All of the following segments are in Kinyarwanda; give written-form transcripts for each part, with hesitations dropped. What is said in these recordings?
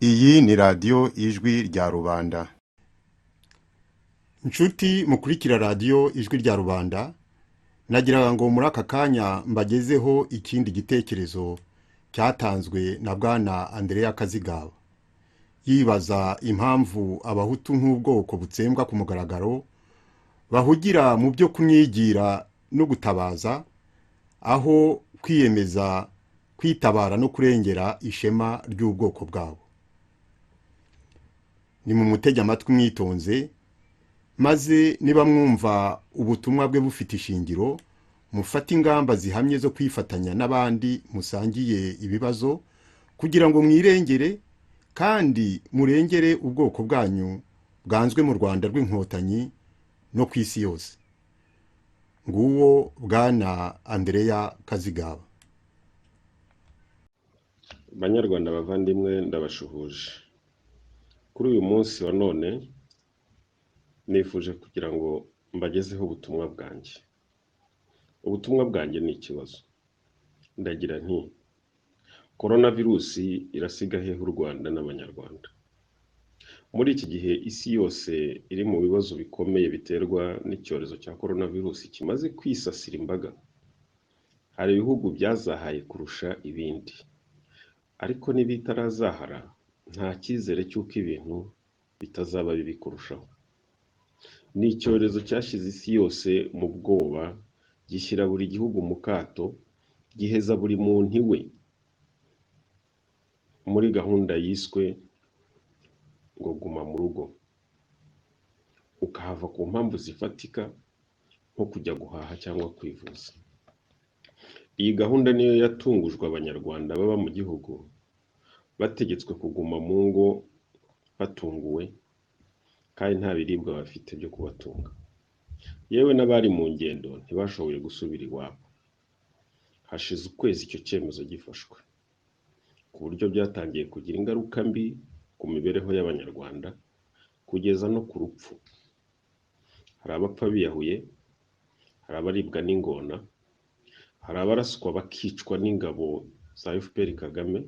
Iyi ni radiyo ijwi rya rubanda. Nshuti mukurikira radiyo ijwi rya rubanda, nagira ngo muri aka kanya mbagezeho ikindi gitekerezo cyatanzwe na bwana Andrea Kazigaba. Yibaza impamvu abahutu nk'ubwoko butsembwa ku mugaragaro bahugira mu byo kumwigira no gutabaza, aho kwiyemeza kwitabara no kurengera ishema ry'ubwoko bwabo. Ni mu mutege amatwi mwitonze, maze niba mwumva ubutumwa bwe bufite ishingiro, mufate ingamba zihamye zo kwifatanya n'abandi musangiye ibibazo kugira ngo mwirengere kandi murengere ubwoko bwanyu bwanzwe mu Rwanda rw'inkotanyi no ku isi yose. Nguwo bwana Andrea Kazigaba. Banyarwanda bavandimwe, ndabashuhuje. Kuri uyu munsi wa none nifuje kugira ngo mbagezeho ubutumwa bwanjye. Ubutumwa bwanjye ni ikibazo. Ndagira nti coronavirusi irasiga hehe u Rwanda n'abanyarwanda. Muri iki gihe isi yose iri mu bibazo bikomeye biterwa n'icyorezo cya coronavirusi kimaze kwisasira imbaga. Hari ibihugu byazahaye kurusha ibindi, ariko n'ibitarazahara nta cyizere cy'uko ibintu bitazaba bibi kurushaho. Ni icyorezo cyashyize isi yose mu bwoba, gishyira buri gihugu mu kato, giheza buri muntu iwe muri gahunda yiswe ngo guma mu rugo, ukahava ku mpamvu zifatika nko kujya guhaha cyangwa kwivuza. Iyi gahunda niyo yatungujwe abanyarwanda baba mu gihugu bategetswe kuguma mu ngo batunguwe kandi nta biribwa bafite byo kubatunga. Yewe n'abari mu ngendo ntibashoboye gusubira iwabo. Hashize ukwezi icyo cyemezo gifashwe, ku buryo byatangiye kugira ingaruka mbi ku mibereho y'abanyarwanda kugeza no ku rupfu. Hari abapfa biyahuye, hari abaribwa n'ingona, hari abaraswa bakicwa n'ingabo za FPR Kagame,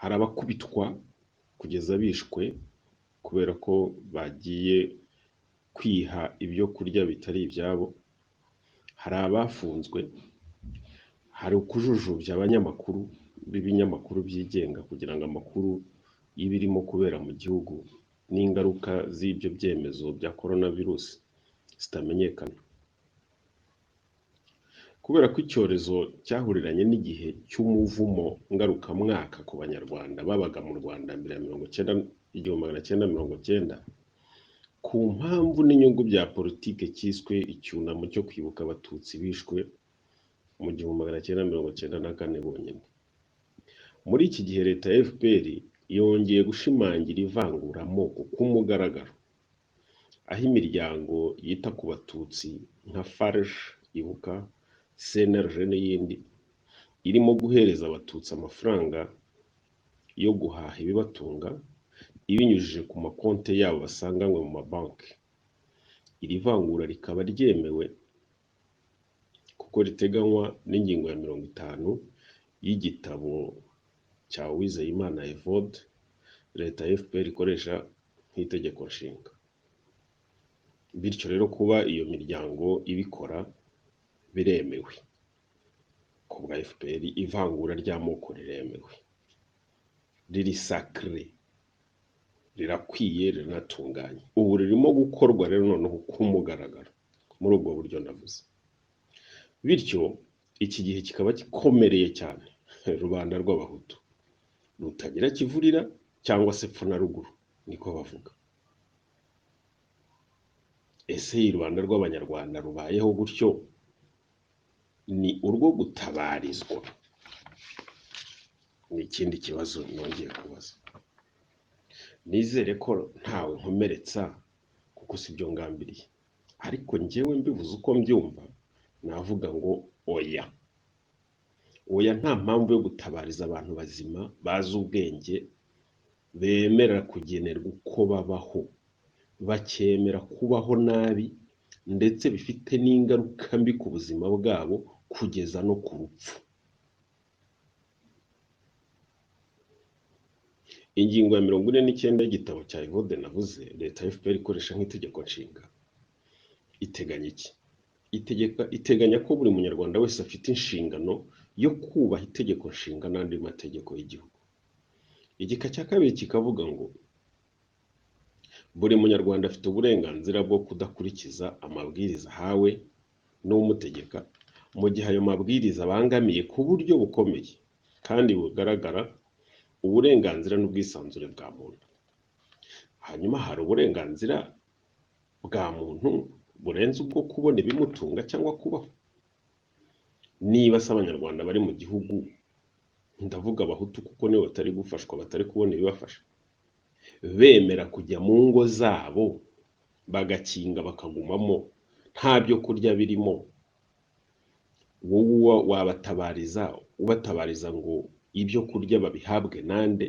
hari abakubitwa kugeza bishwe kubera ko bagiye kwiha ibyo kurya bitari ibyabo, hari abafunzwe, hari ukujujubya abanyamakuru b'ibinyamakuru byigenga kugira ngo amakuru y'ibirimo kubera mu gihugu n'ingaruka z'ibyo byemezo bya coronavirus zitamenyekana. Kubera ko icyorezo cyahuriranye n'igihe cy'umuvumo ngarukamwaka ku banyarwanda babaga mu Rwanda mbere ya 1990, ku mpamvu n'inyungu bya politike cyiswe icyunamo cyo kwibuka abatutsi bishwe mu 1994 bonyine. Muri iki gihe leta ya FPR yongeye gushimangira ivangura amoko ku mugaragaro, aho imiryango yita ku batutsi nka FARG, Ibuka, CNRG n'iyindi irimo guhereza abatutsi amafaranga yo guhaha ibibatunga ibinyujije ku makonte yabo basanganywe mu mabanki. Iri vangura rikaba ryemewe kuko riteganywa n'ingingo ya 50 y'igitabo cya Uwizeyimana Evode leta ya FPR ikoresha nk'itegeko nshinga. Bityo rero kuba iyo miryango ibikora biremewe. Ku bwa FPR ivangura ry'amoko riremewe, riri sacré, rirakwiye, riranatunganye. Ubu ririmo gukorwa rero noneho ku mugaragaro muri ubwo buryo ndavuze. Bityo iki gihe kikaba gikomereye cyane rubanda rw'abahutu, rutagira kivurira cyangwa se pfuna ruguru niko bavuga. Ese rubanda rw'abanyarwanda rubayeho gutyo ni urwo gutabarizwa? Ni ikindi kibazo nongeye kubaza. Nizere ko ntawe nkomeretsa kuko sibyo ngambiriye, ariko njyewe mbivuze uko mbyumva navuga ngo oya. Oya, nta mpamvu yo gutabariza abantu bazima bazi ubwenge, bemera kugenerwa uko babaho, bakemera kubaho nabi ndetse bifite n'ingaruka mbi ku buzima bwabo kugeza no ku rupfu. Ingingo ya 49 y'igitabo cya Evode navuze leta ya FPR ikoresha nk'itegeko nshinga iteganya iki? Iteganya ko buri munyarwanda wese afite inshingano yo kubaha itegeko nshinga n'andi mategeko y'igihugu. Igika cya kabiri kikavuga ngo buri munyarwanda afite uburenganzira bwo kudakurikiza amabwiriza ahawe n'umutegeka mu gihe ayo mabwiriza abangamiye ku buryo bukomeye kandi bugaragara uburenganzira n'ubwisanzure bwa muntu. Hanyuma hari uburenganzira bwa muntu burenze ubwo kubona ibimutunga cyangwa kubaho. Niba se abanyarwanda bari mu gihugu, ndavuga abahutu kuko nibo batari gufashwa, batari kubona ibibafasha, bemera kujya mu ngo zabo bagakinga bakagumamo nta byo kurya birimo, wowe ubatabariza ngo ibyo kurya babihabwe nande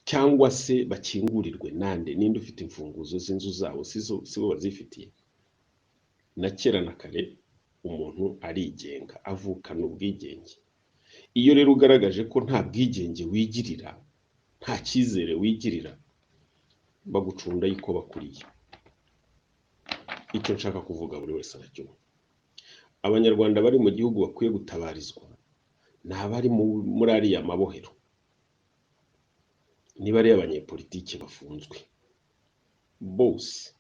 cyangwa se bakingurirwe nande? Ninde ufite imfunguzo z'inzu zabo? sibo bazifitiye? Na kera na kare umuntu arigenga, avukana ubwigenge. Iyo rero ugaragaje ko nta bwigenge wigirira, nta cyizere wigirira, bagucunda yuko bakuriye. Icyo nshaka kuvuga buri wese aracyumva. Abanyarwanda bari mu gihugu bakwiye gutabarizwa ni abari muri ariya mabohero, niba ari abanyepolitiki bafunzwe bose,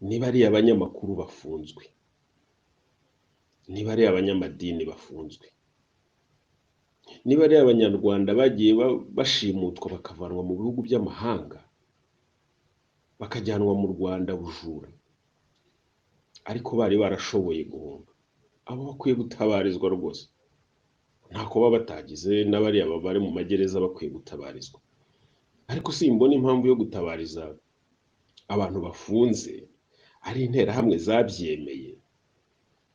niba ari abanyamakuru bafunzwe, niba ari abanyamadini bafunzwe, niba ari abanyarwanda bagiye bashimutwa bakavanwa mu bihugu by'amahanga bakajyanwa mu Rwanda bujura ariko bari barashoboye guhunga, abo bakwiye gutabarizwa rwose. Ntako baba batagize, n'abari bari mu magereza bakwiye gutabarizwa. Ariko simbona impamvu yo gutabariza abantu bafunze ari interahamwe zabyemeye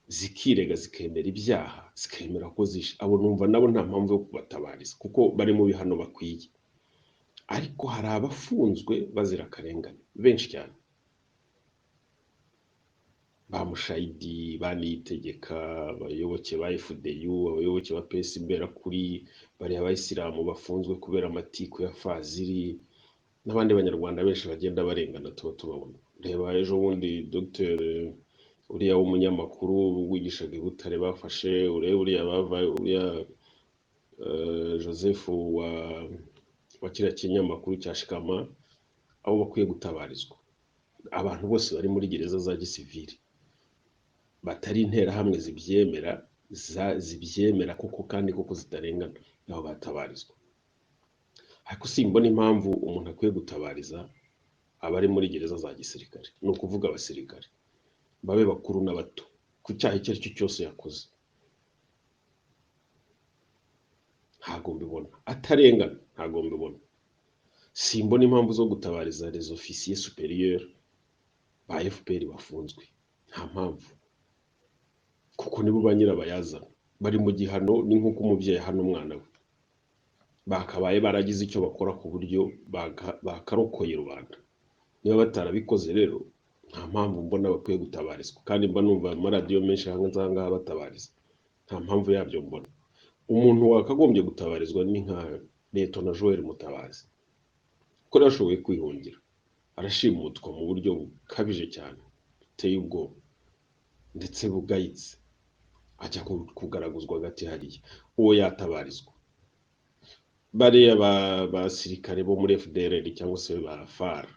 zikirega zikemera ibyaha zikemera ko zishe. Abo numva nabo nta mpamvu yo kubatabariza kuko bari mu bihano bakwiye. Ariko hari abafunzwe bazira akarengane benshi cyane, ba Mushayidi, ba Niyitegeka, abayoboke ba FDU, abayoboke ba PS Imberakuri, bari abayisilamu bafunzwe kubera amatiku ya Fazili, n'abandi banyarwanda benshi bagenda barengana tuba tubabona. Reba ejo bundi Dr uriya w'umunyamakuru wigishaga i Butare bafashe, uriya Joseph wa kiriya kinyamakuru cya Shikama. Abo bakwiye gutabarizwa. Abantu bose bari muri gereza za gisivili batari interahamwe zibyemera koko kandi koko zitarengana, nabo batabarizwa. Ariko simbona impamvu umuntu akwiye gutabariza abari muri gereza za gisirikare, ni ukuvuga abasirikare babe bakuru n'abato ku cyaha icyo ari cyo cyose yakoze. Ntago mbibona, atarengana ntago mbibona. Simbona impamvu zo gutabariza les officiers supérieurs ba FPR bafunzwe, nta mpamvu, kuko nibo ba nyirabayazana. Bari mu gihano, ni nk'uko umubyeyi hano umwana we, bakabaye baragize icyo bakora ku buryo bakarokoye rubanda. Niba batarabikoze rero nta mpamvu mbona bakwiye gutabarizwa, kandi mba numva amaradiyo menshi hanze batabariza. Nta mpamvu yabyo mbona. Umuntu wakagombye gutabarizwa ni nka Lt Joel Mutabazi, ko yarashoboye kwihungira, arashimutwa mu buryo bukabije cyane buteye ubwoba ndetse bugayitse, ajya kugaraguzwa hagati hariya. Uwo yatabarizwa. Bariya basirikare bo muri FDLR cyangwa se ba FAR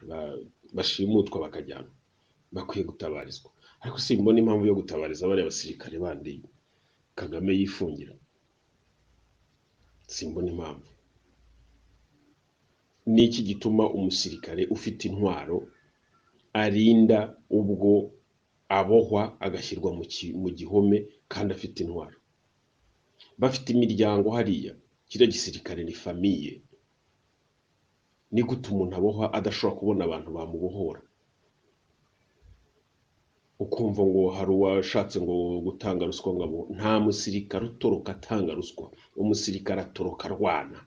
bashimutwa bakajyana, bakwiye gutabarizwa. Ariko simbona impamvu yo gutabariza bariya basirikare bandi Kagame yifungira. Simbona impamvu. Niki gituma umusirikare ufite intwaro arinda ubwo abohwa agashyirwa mu gihome kandi afite intwaro? Bafite imiryango hariya, kiriya gisirikare ni famiye. Ni gute umuntu abohwa adashobora kubona abantu bamubohora? Ukumva ngo hari uwashatse ngo gutanga ruswa, ngo nta musirikare utoroka atanga ruswa, umusirikare atoroka arwana.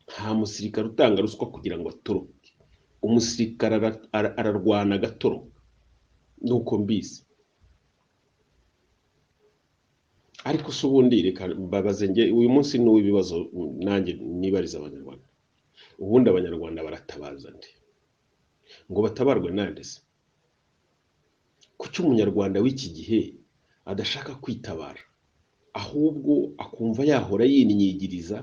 Nta musirikare utanga ruswa kugira ngo atoroke, umusirikare ararwana agatoro nuko mbizi. Ariko se ubundi reka mbabaze nge uyu munsi ni w'ibibazo nanjye nibariza abanyarwanda. Ubundi abanyarwanda baratabaza nde? Ngo batabarwe nande se? Kuki umunyarwanda w'iki gihe adashaka kwitabara, ahubwo akumva yahora yinyigiriza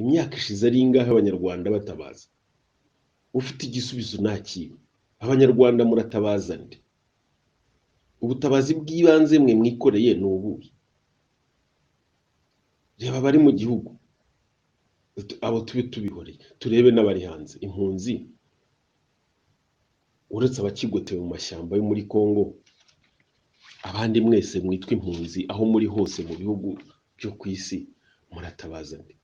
imyaka ishize ari ingahe abanyarwanda batabaza? Ufite igisubizo nakiwe. Abanyarwanda muratabaza nde? Ubutabazi bw'ibanze mwe mwikoreye ni ubuhe? Reba bari mu gihugu, abo tube tubihoreye, turebe n'abari hanze. Impunzi uretse abakigotewe mu mashyamba yo muri Kongo, abandi mwese mwitwa impunzi aho muri hose mu bihugu byo ku isi, muratabaza nde?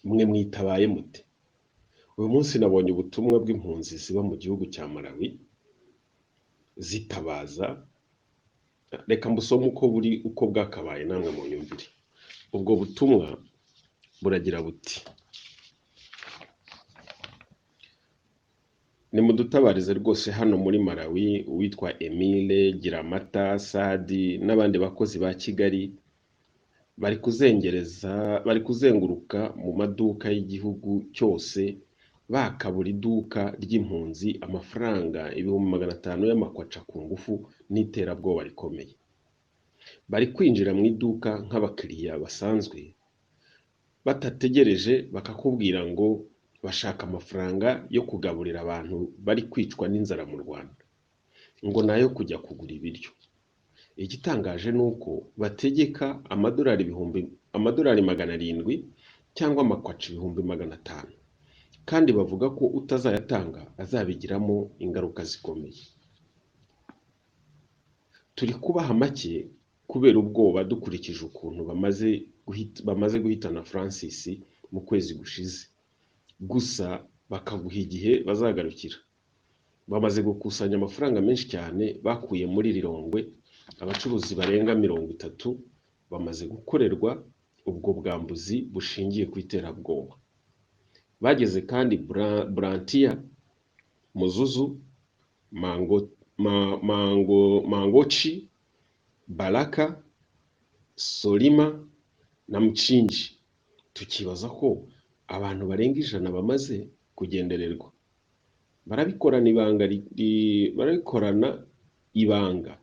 Mwe mwitabaye mute? Uyu munsi nabonye ubutumwa bw'impunzi ziba mu gihugu cya Malawi zitabaza. Reka mbusome uko bwakabaye namwe mu nyumvire. Ubwo butumwa buragira buti: nimudutabarize rwose hano muri Malawi. Uwitwa Emile Giramata Sadi n'abandi bakozi ba Kigali bari kuzenguruka mu maduka y'igihugu cyose baka buri duka ry'impunzi amafaranga 500 y'amakwaca ku ngufu n'iterabwoba rikomeye. Bari kwinjira mu iduka nk'abakiriya basanzwe, batategereje bakakubwira ngo bashaka amafaranga yo kugaburira abantu bari kwicwa n'inzara mu Rwanda, ngo nayo kujya kugura ibiryo. Igitangaje nuko bategeka amadolari 700 cyangwa amakwaca 500, kandi bavuga ko utazayatanga azabigiramo ingaruka zikomeye. Turi kubaha make kubera ubwoba dukurikije ukuntu bamaze guhitana Francis mu kwezi gushize. Gusa bakaguha igihe bazagarukira. Bamaze gukusanya amafaranga menshi cyane bakuye muri Rirongwe. Abacuruzi barenga 30 bamaze gukorerwa ubwo bwambuzi bushingiye ku iterabwoba. Bageze kandi Brantia, Muzuzu, Mangochi, Baraka, Solima na Mchinji. Tukibaza ko abantu barenga 100 bamaze kugendererwa. Barabikorana ibanga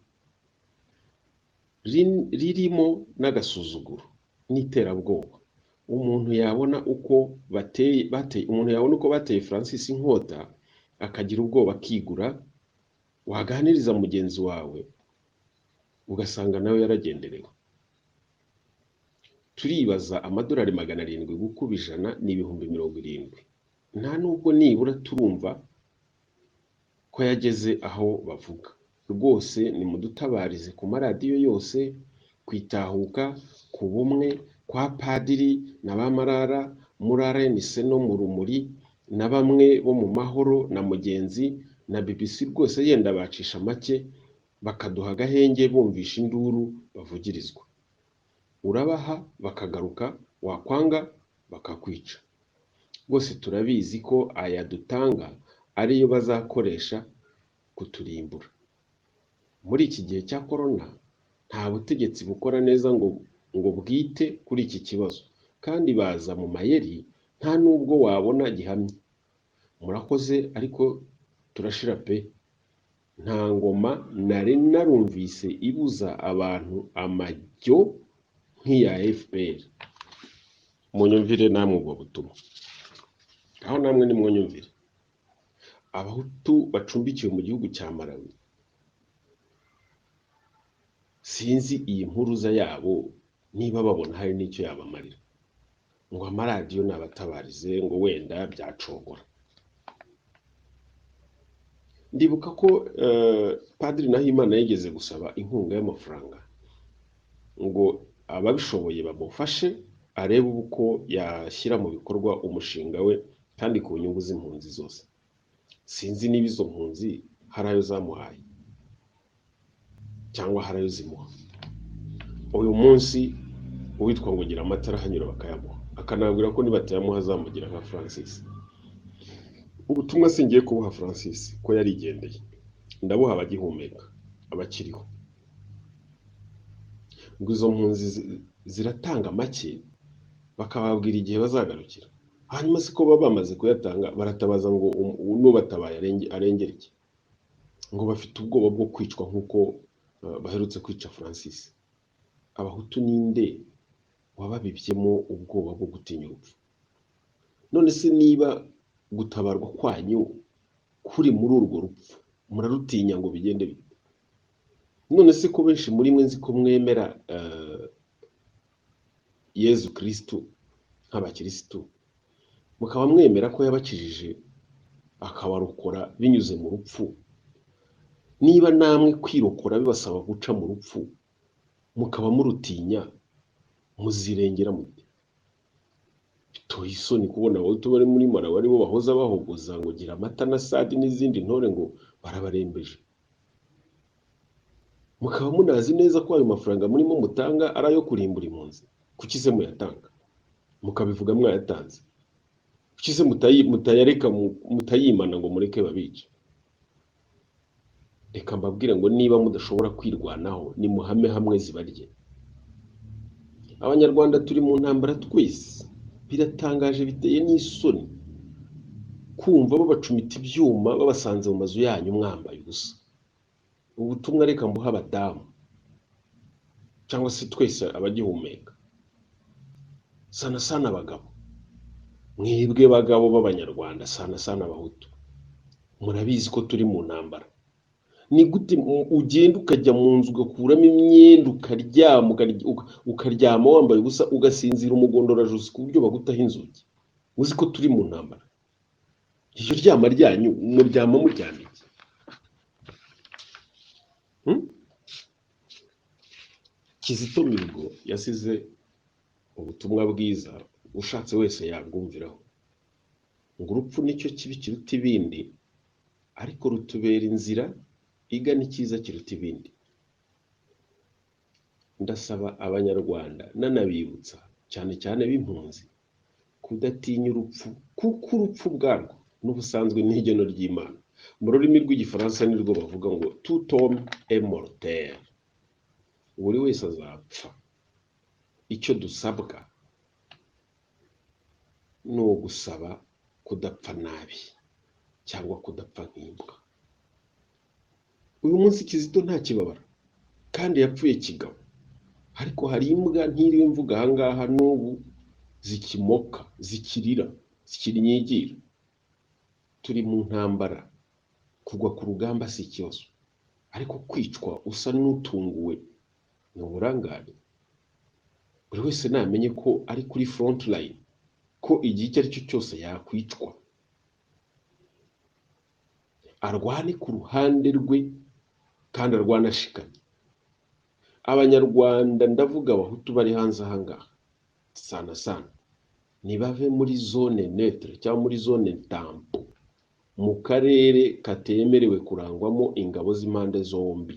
ririmo n'agasuzuguro n'iterabwoba. Umuntu yabona uko bateye Francis inkota akagira ubwoba akigura, waganiriza mugenzi wawe ugasanga nawe yaragenderewe. Turibaza amadolari 700 gukuba 100 ni 70,000. Nta nubwo nibura turumva ko yageze aho bavuga. Rwose ni mudutabarize ku maradiyo yose, kwitahuka, ku bumwe, kwa Padiri na bamarara, murare ni seno mu rumuri na bamwe bo mu mahoro na mugenzi na BBC. Rwose yenda bacisha make bakaduha agahenge bumvisha induru bavugirizwa. Urabaha bakagaruka, wakwanga bakakwica. Rwose turabizi ko aya dutanga ariyo bazakoresha kuturimbura. Muri iki gihe cya corona nta butegetsi bukora neza ngo bwite kuri iki kibazo, kandi baza mu mayeri nta nubwo wabona gihamye. Murakoze, ariko turashira pe. Nta ngoma nari narumvise ibuza abantu amajyo nk'iya FPR. Munyumvire namwe ubwo butumwa. Aho namwe ni munyumvire. Abahutu bacumbikiwe mu gihugu cya Malawi, sinzi iyi mpuruza yabo niba babona hari n'icyo yabamarira. Ngo amaradiyo nabatabarize ngo wenda byacogora. Ndibuka ko Padiri Nahimana yigeze gusaba inkunga y'amafaranga ngo ababishoboye bamufashe arebe uko yashyira mu bikorwa umushinga we, kandi ku nyungu z'impunzi zose. Sinzi niba izo mpunzi hari ayo zamuhaye cyangwa hari ayo zimuha. Uyu munsi uwitwa ngo gira amatara hanyura bakayamuha. akanabwira ko nibatayamuha azamugira nka Francis. Ubutumwa singiye kubuha Francis ko yarigendeye, ndabuha abagihumeka, abakiriho. Ngo izo mpunzi ziratanga make bakababwira igihe bazagarukira, hanyuma siko baba bamaze kuyatanga baratabaza ngo n'ubatabaye arengera iki, ngo bafite ubwoba bwo kwicwa nk'uko baherutse kwica Francis. Abahutu ninde wababibyemo ubwoba bwo gutinya urupfu? None se niba gutabarwa kwanyu kuri muri urwo rupfu murarutinya ngo bigende bite? None se ko benshi muri mwe nzi ko mwemera Yezu Kristo nk'abakristo, mukaba mwemera ko yabakijije akabarokora binyuze mu rupfu, niba namwe kwirokora bibasaba guca mu rupfu mukaba murutinya, muzirengera mute? Bitoye isoni kubona abahutu bari muri Malawi aribo bahoza bahogoza ngo gira amata na sadi n'izindi ntore ngo barabarembeje. Mukaba munazi neza ko ayo mafaranga murimo mutanga ari ayo kurimbura impunzi. Kuki se muyatanga mukabivuga mwayatanze? Kuki se mutayareka mutayimana ngo mureke babice? Reka mbabwire ngo niba mudashobora kwirwanaho ni muhame hamwe zibarye. Abanyarwanda turi mu ntambara twese, biratangaje biteye n'isoni kumva babacumita ibyuma babasanze mu mazu yanyu mwambaye ubusa. Ubutumwa reka mbuha abadamu cyangwa se twese abagihumeka, sana abagabo, mwebwe bagabo b'abanyarwanda, sana abahutu, murabizi ko turi mu ntambara. Ni gute ugenda ukajya mu nzu ugakuramo imyenda ukaryama wambaye ubusa ugasinzira umugondorajosi ku buryo bagutaho inzugi? Uzi ko turi mu ntambara? Iryo ryama ryanyu muryama muryamike? Kizito Mihigo yasize ubutumwa bwiza, ushatse wese yabwumviraho, ngo urupfu nicyo kibi kiruta ibindi, ariko rutubera inzira igana icyiza kiruta ibindi. Ndasaba abanyarwanda nanabibutsa cyane cyane b'impunzi kudatinya urupfu, kuko urupfu bwarwo n'ubusanzwe n'igeno ry'Imana. Mu rurimi rw'igifaransa nirwo bavuga ngo tout homme est mortel, buri wese azapfa. Icyo dusabwa ni ugusaba kudapfa nabi cyangwa kudapfa nk'imbwa. Uyu munsi Kizito nta kibabara kandi yapfuye kigabo, ariko hari imbwa ntiriwe mvuga ahangaha n'ubu zikimoka, zikirira, zikirinyigira. Turi mu ntambara, kugwa ku rugamba si ikibazo, ariko kwicwa usa n'utunguwe ni uburangare. Buri wese namenye ko ari kuri front line, ko igihe icyo ari cyo cyose yakwicwa. Arwane ku ruhande rwe kandi arwana ashikanye. Abanyarwanda ndavuga abahutu bari hanze ahangaha, sana nibave muri zone neutre cyangwa muri zone tampo, mu karere katemerewe kurangwamo ingabo z'impande zombi.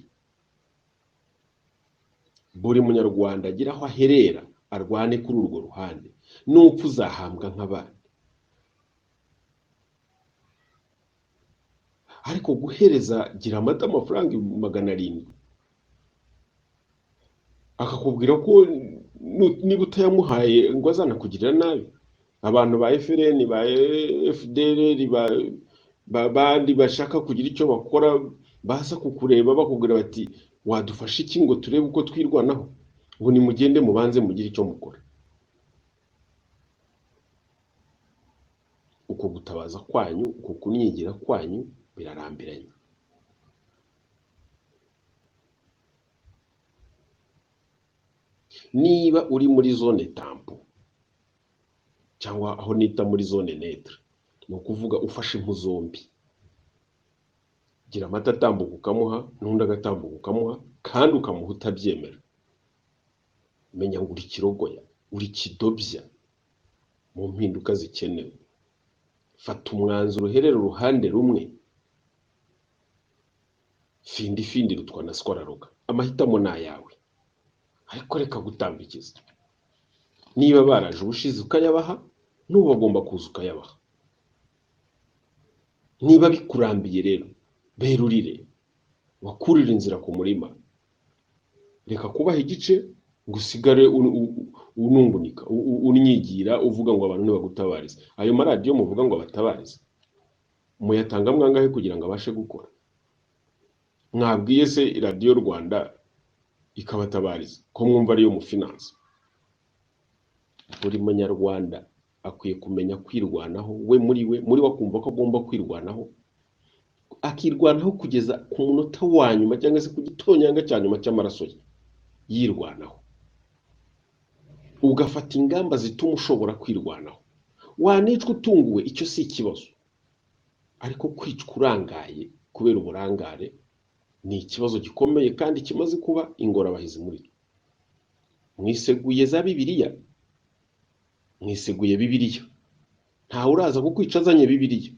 Buri munyarwanda agira aho aherera arwane kuri urwo ruhande, n'upfu uzahambwa nk'abandi. Ariko guhereza gira amata amafaranga 700 akakubwira ko niba utayamuhaye ngo azanakugirira nabi. Abantu ba FRN, ba FDLR, bandi bashaka kugira icyo bakora baza kukureba bakubwira bati wadufasha iki ngo turebe uko twirwanaho, ngo nimugende mubanze mugire icyo mukora. Uko gutabaza kwanyu, uko kunyigira kwanyu birarambiranye. Niba uri muri zone tampo cyangwa aho nita muri zone neutre, ni ukuvuga ufashe impu zombi, gira amata atambuka ukamuha n'undi agatambuka ukamuha, kandi ukamuha utabyemera. Menya ngo uri kirogoya, uri kidobya mu mpinduka zikenewe. Fata umwanzuro uherera uruhande rumwe, findi rutwa na skora roga. Amahitamo ni ayawe, ariko reka gutambikiza. niba baraje ubushize ukayabaha n'ubu bagomba kuza ukayabaha. Niba bikurambiye rero berurire wakurira inzira ku murima, reka kubaha igice ngo usigare unungunika unyigira uvuga ngo abantu nibagutabarize. Ayo maradiyo muvuga ngo abatabarize muyatanga mwangahe kugira ngo abashe gukora? Mwabwiye se radiyo Rwanda ikabatabariza ko mwumva ariyo mu finance? Buri munyarwanda akwiye kumenya kwirwanaho we muri wakumva ko agomba kwirwanaho, akirwanaho kugeza ku munota wa nyuma cyangwa se ku gitonyanga cya nyuma cy'amaraso ye, yirwanaho ugafata ingamba zituma ushobora kwirwanaho. Wanicwa utunguwe, icyo si ikibazo, ariko kwicwa urangaye kubera uburangare ni ikibazo gikomeye kandi kimaze kuba ingorabahizi muri twe. Mwiseguye za Bibiliya, mwiseguye Bibiliya, ntawe uraza kukwica azanye Bibiliya.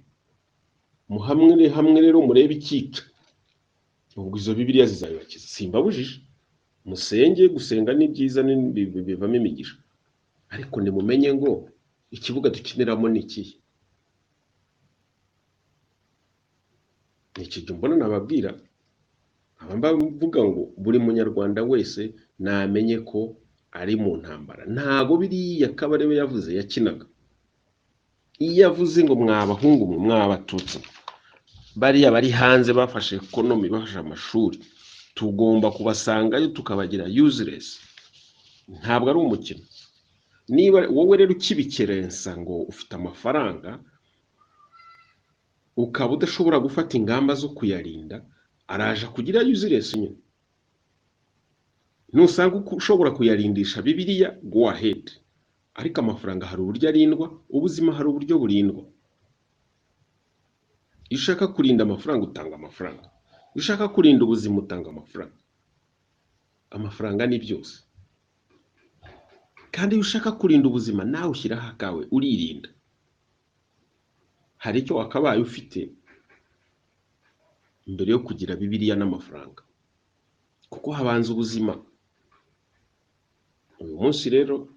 Hamwe rero murebe ikica, ubwo izo Bibiliya zizabibakiza. Simbabujije musenge, gusenga ni byiza, bivamo imigisha, ariko nimumenye ngo ikibuga dukiniramo ni ikihe. Iki mbona nababwira mvuga ngo buri munyarwanda wese namenye ko ari mu ntambara. Ntago biriya Kabarebe yavuze yakinaga. Iyo yavuze ngo mwabahungu mwe mwabatutsi, bariya bari hanze bafashe economy, bafashe amashuri, tugomba kubasangayo tukabagira useless. Ntabwo ari umukino. Niba wowe rero ukibikerensa ngo ufite amafaranga ukaba udashobora gufata ingamba zo kuyarinda, araje kugira useless nyine. Nusanga ushobora kuyarindisha Bibiliya, go ahead, ariko amafaranga hari uburyo arindwa, ubuzima hari uburyo burindwa. Iyo ushaka kurinda amafaranga utanga amafaranga, iyo ushaka kurinda ubuzima utanga amafaranga. Amafaranga ni byose, kandi iyo ushaka kurinda ubuzima nawe ushyiraho akawe uririnda. Hari icyo wakabaye ufite mbere yo kugira Bibiliya n'amafaranga, kuko habanza ubuzima. Uyu munsi rero,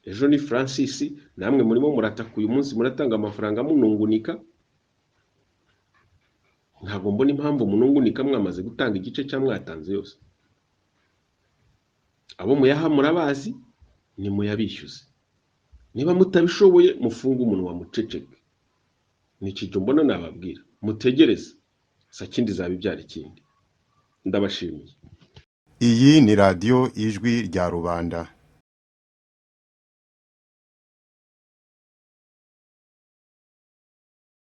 ejo ni Francis, namwe murimo murataka uyu munsi muratanga amafaranga munungunika. Ntabwo mbona impamvu munungunika mwamaze gutanga igice cyangwa mwatanze yose. Abo muyaha murabazi, ni muyabishyuze. Niba mutabishoboye mufunga umunwa muceceke. Niki mbona nababwira, mutegereze sakindi zabibyara ikindi. Ndabashimiye. Iyi ni radiyo Ijwi rya Rubanda.